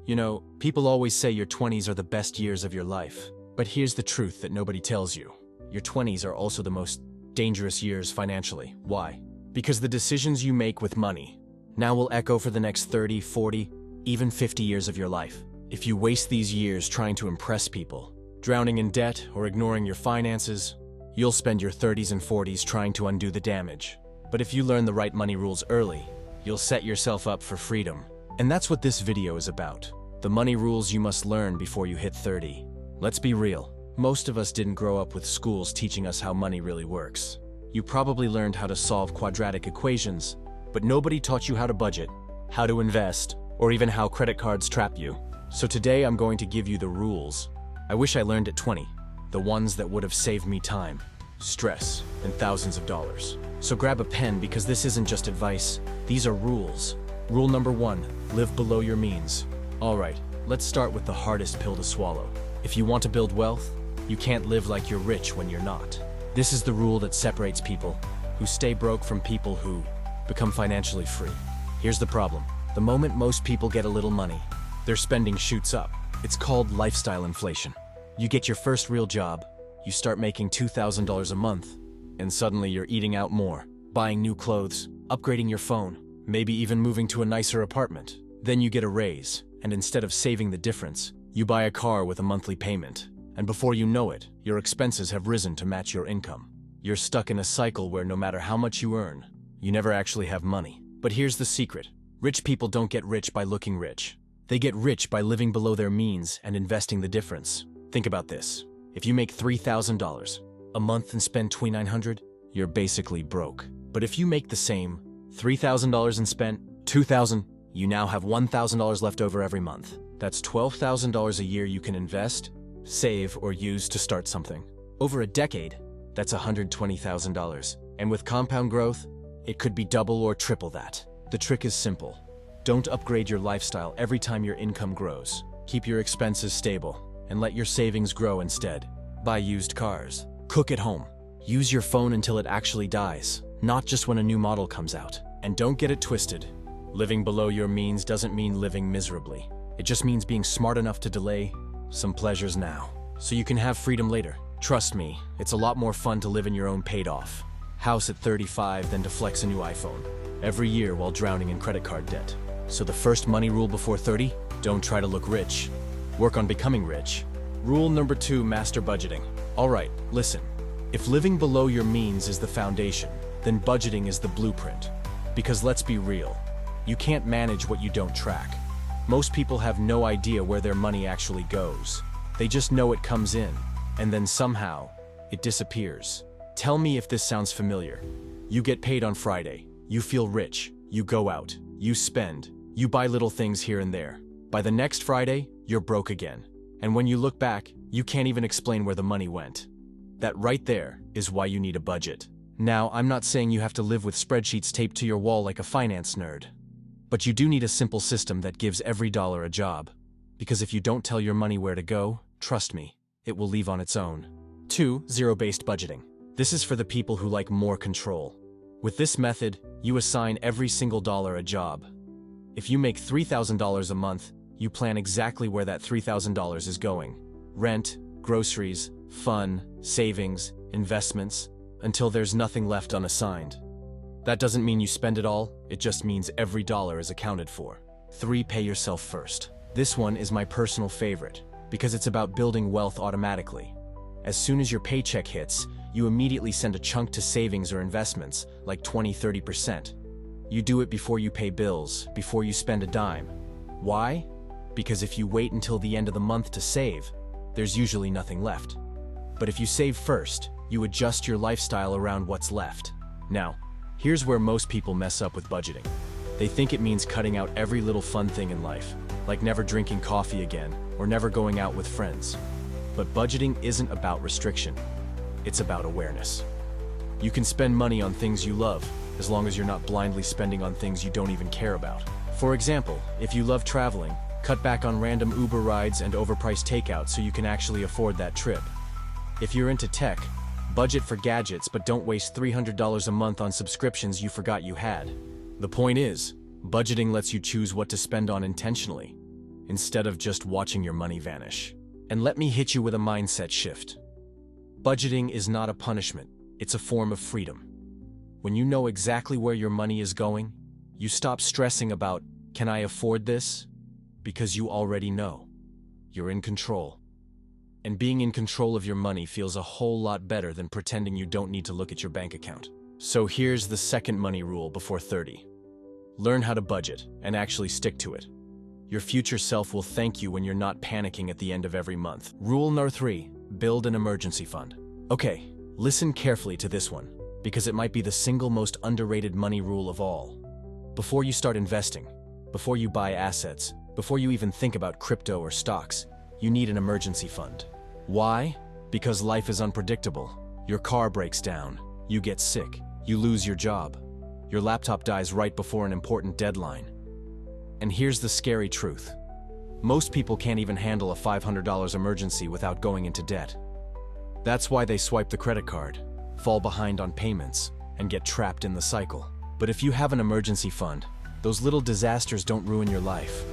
You know, people always say your 20s are the best years of your life. But here's the truth that nobody tells you. Your 20s are also the most dangerous years financially. Why? Because the decisions you make with money now will echo for the next 30, 40, even 50 years of your life. If you waste these years trying to impress people, drowning in debt or ignoring your finances, you'll spend your 30s and 40s trying to undo the damage. But if you learn the right money rules early, you'll set yourself up for freedom. And that's what this video is about. The money rules you must learn before you hit 30. Let's be real. Most of us didn't grow up with schools teaching us how money really works. You probably learned how to solve quadratic equations, but nobody taught you how to budget, how to invest, or even how credit cards trap you. So today I'm going to give you the rules I wish I learned at 20, the ones that would have saved me time, stress, and thousands of dollars. So grab a pen because this isn't just advice, these are rules. Rule number 1, live below your means. Alright, let's start with the hardest pill to swallow. If you want to build wealth, you can't live like you're rich when you're not. This is the rule that separates people who stay broke from people who become financially free. Here's the problem. The moment most people get a little money, their spending shoots up. It's called lifestyle inflation. You get your first real job, you start making $2,000 a month, and suddenly you're eating out more, buying new clothes, upgrading your phone, maybe even moving to a nicer apartment. Then you get a raise, and instead of saving the difference, you buy a car with a monthly payment. And before you know it, your expenses have risen to match your income. You're stuck in a cycle where no matter how much you earn, you never actually have money. But here's the secret. Rich people don't get rich by looking rich. They get rich by living below their means and investing the difference. Think about this. If you make $3,000 a month and spend $2,900, you're basically broke. But if you make the same $3,000 and spend $2,000, you now have $1,000 left over every month. That's $12,000 a year you can invest, save, or use to start something. Over a decade, that's $120,000. And with compound growth, it could be double or triple that. The trick is simple. Don't upgrade your lifestyle every time your income grows. Keep your expenses stable and let your savings grow instead. Buy used cars. Cook at home. Use your phone until it actually dies, not just when a new model comes out. And don't get it twisted. Living below your means doesn't mean living miserably. It just means being smart enough to delay some pleasures now, so you can have freedom later. Trust me, it's a lot more fun to live in your own paid-off house at 35 than to flex a new iPhone every year while drowning in credit card debt. So the first money rule before 30, don't try to look rich. Work on becoming rich. Rule number 2, master budgeting. Alright, listen. If living below your means is the foundation, then budgeting is the blueprint. Because let's be real, you can't manage what you don't track. Most people have no idea where their money actually goes. They just know it comes in, and then somehow, it disappears. Tell me if this sounds familiar. You get paid on Friday. You feel rich. You go out. You spend. You buy little things here and there. By the next Friday, you're broke again. And when you look back, you can't even explain where the money went. That right there is why you need a budget. Now, I'm not saying you have to live with spreadsheets taped to your wall like a finance nerd. But you do need a simple system that gives every dollar a job. Because if you don't tell your money where to go, trust me, it will leave on its own. 2, zero-based budgeting. This is for the people who like more control. With this method, you assign every single dollar a job. If you make $3,000 a month, you plan exactly where that $3,000 is going. Rent, groceries, fun, savings, investments, until there's nothing left unassigned. That doesn't mean you spend it all, it just means every dollar is accounted for. 3, pay yourself first. This one is my personal favorite, because it's about building wealth automatically. As soon as your paycheck hits, you immediately send a chunk to savings or investments, like 20–30%. You do it before you pay bills, before you spend a dime. Why? Because if you wait until the end of the month to save, there's usually nothing left. But if you save first, you adjust your lifestyle around what's left. Now, here's where most people mess up with budgeting. They think it means cutting out every little fun thing in life, like never drinking coffee again, or never going out with friends. But budgeting isn't about restriction. It's about awareness. You can spend money on things you love, as long as you're not blindly spending on things you don't even care about. For example, if you love traveling, cut back on random Uber rides and overpriced takeout so you can actually afford that trip. If you're into tech, budget for gadgets but don't waste $300 a month on subscriptions you forgot you had. The point is, budgeting lets you choose what to spend on intentionally. instead of just watching your money vanish. And let me hit you with a mindset shift. Budgeting is not a punishment, it's a form of freedom. When you know exactly where your money is going, you stop stressing about, can I afford this? Because you already know. You're in control. And being in control of your money feels a whole lot better than pretending you don't need to look at your bank account. So here's the second money rule before 30. Learn how to budget and actually stick to it. Your future self will thank you when you're not panicking at the end of every month. Rule number 3, build an emergency fund. Okay, listen carefully to this one, because it might be the single most underrated money rule of all. Before you start investing, before you buy assets, before you even think about crypto or stocks, you need an emergency fund. Why? Because life is unpredictable. Your car breaks down, you get sick, you lose your job, your laptop dies right before an important deadline. And here's the scary truth. Most people can't even handle a $500 emergency without going into debt. That's why they swipe the credit card, fall behind on payments, and get trapped in the cycle. But if you have an emergency fund, those little disasters don't ruin your life.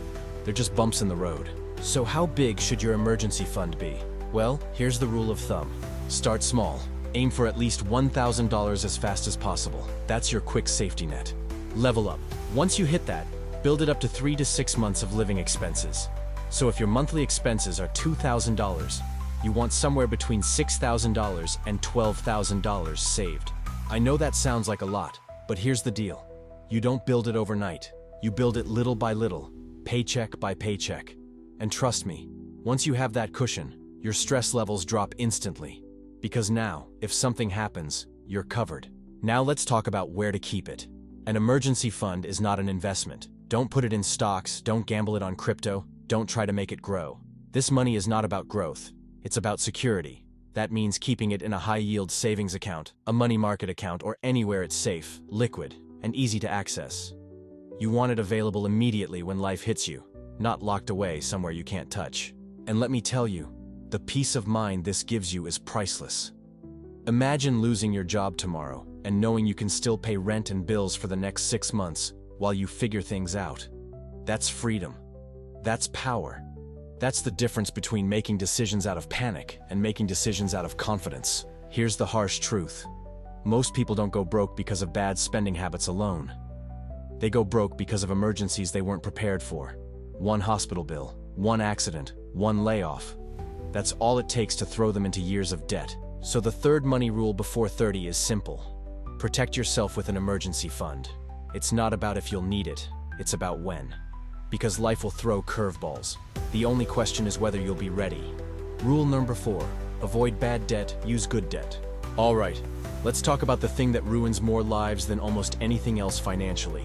They're just bumps in the road. So how big should your emergency fund be? Well, here's the rule of thumb. Start small. Aim for at least $1,000 as fast as possible. That's your quick safety net. Level up. Once you hit that, build it up to 3 to 6 months of living expenses. So if your monthly expenses are $2,000, you want somewhere between $6,000 and $12,000 saved. I know that sounds like a lot, but here's the deal. You don't build it overnight. You build it little by little, paycheck by paycheck. And trust me, once you have that cushion, your stress levels drop instantly. Because now, if something happens, you're covered. Now let's talk about where to keep it. An emergency fund is not an investment. Don't put it in stocks, don't gamble it on crypto, don't try to make it grow. This money is not about growth, it's about security. That means keeping it in a high-yield savings account, a money market account, or anywhere it's safe, liquid, and easy to access. You want it available immediately when life hits you, not locked away somewhere you can't touch. And let me tell you, the peace of mind this gives you is priceless. Imagine losing your job tomorrow and knowing you can still pay rent and bills for the next 6 months while you figure things out. That's freedom. That's power. That's the difference between making decisions out of panic and making decisions out of confidence. Here's the harsh truth. Most people don't go broke because of bad spending habits alone. They go broke because of emergencies they weren't prepared for. One hospital bill, one accident, one layoff. That's all it takes to throw them into years of debt. So the third money rule before 30 is simple. Protect yourself with an emergency fund. It's not about if you'll need it, it's about when. Because life will throw curveballs. The only question is whether you'll be ready. Rule number 4, avoid bad debt, use good debt. All right, let's talk about the thing that ruins more lives than almost anything else financially.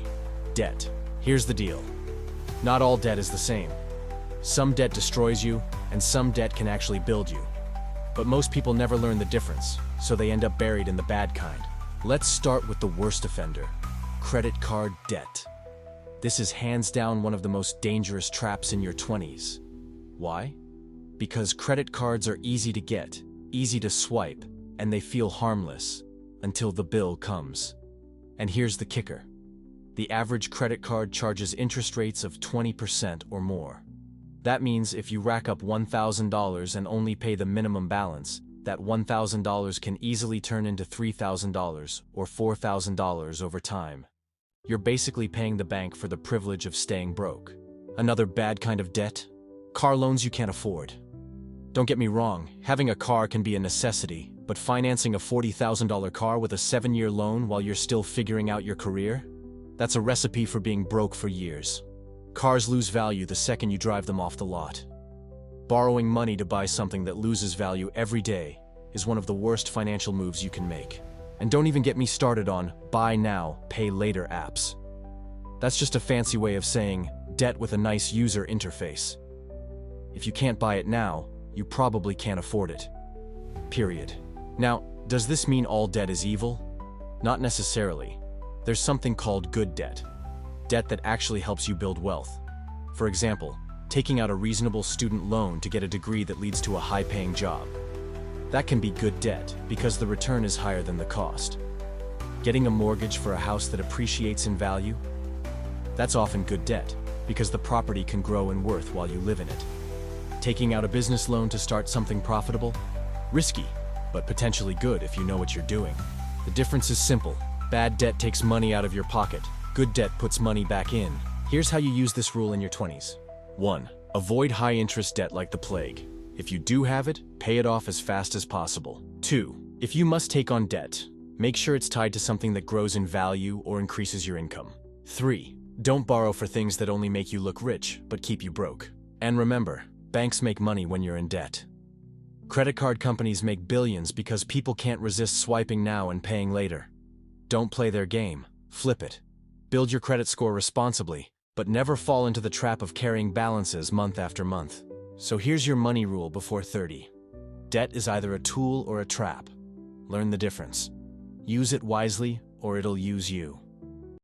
Debt. Here's the deal. Not all debt is the same. Some debt destroys you, and some debt can actually build you. But most people never learn the difference, so they end up buried in the bad kind. Let's start with the worst offender, credit card debt. This is hands down one of the most dangerous traps in your 20s. Why? Because credit cards are easy to get, easy to swipe, and they feel harmless until the bill comes. And here's the kicker. The average credit card charges interest rates of 20% or more. That means if you rack up $1,000 and only pay the minimum balance, that $1,000 can easily turn into $3,000 or $4,000 over time. You're basically paying the bank for the privilege of staying broke. Another bad kind of debt? Car loans you can't afford. Don't get me wrong, having a car can be a necessity, but financing a $40,000 car with a 7-year loan while you're still figuring out your career? That's a recipe for being broke for years. Cars lose value the second you drive them off the lot. Borrowing money to buy something that loses value every day is one of the worst financial moves you can make. And don't even get me started on buy now, pay later apps. That's just a fancy way of saying debt with a nice user interface. If you can't buy it now, you probably can't afford it. Period. Now, does this mean all debt is evil? Not necessarily. There's something called good debt. Debt that actually helps you build wealth. For example, taking out a reasonable student loan to get a degree that leads to a high-paying job. That can be good debt because the return is higher than the cost. Getting a mortgage for a house that appreciates in value? That's often good debt because the property can grow in worth while you live in it. Taking out a business loan to start something profitable? Risky, but potentially good if you know what you're doing. The difference is simple. Bad debt takes money out of your pocket. Good debt puts money back in. Here's how you use this rule in your 20s. 1. Avoid high-interest debt like the plague. If you do have it, pay it off as fast as possible. 2. If you must take on debt, make sure it's tied to something that grows in value or increases your income. 3. Don't borrow for things that only make you look rich, but keep you broke. And remember, banks make money when you're in debt. Credit card companies make billions because people can't resist swiping now and paying later. Don't play their game, flip it. Build your credit score responsibly, but never fall into the trap of carrying balances month after month. So here's your money rule before 30. Debt is either a tool or a trap. Learn the difference. Use it wisely, or it'll use you.